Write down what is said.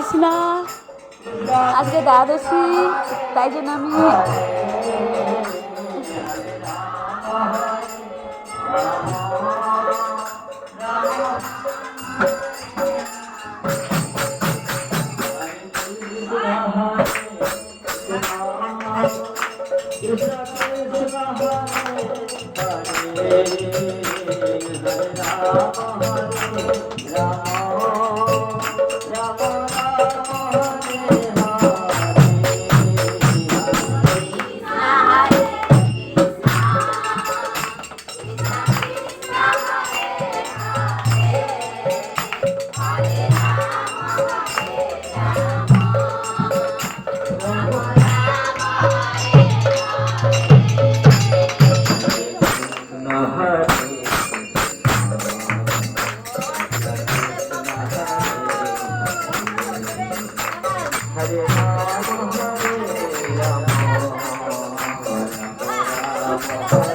পারছি না, আজকে দ্বাদশী, তাই জন্য আমি Hare Rama, Hare Rama, Rama Rama, Hare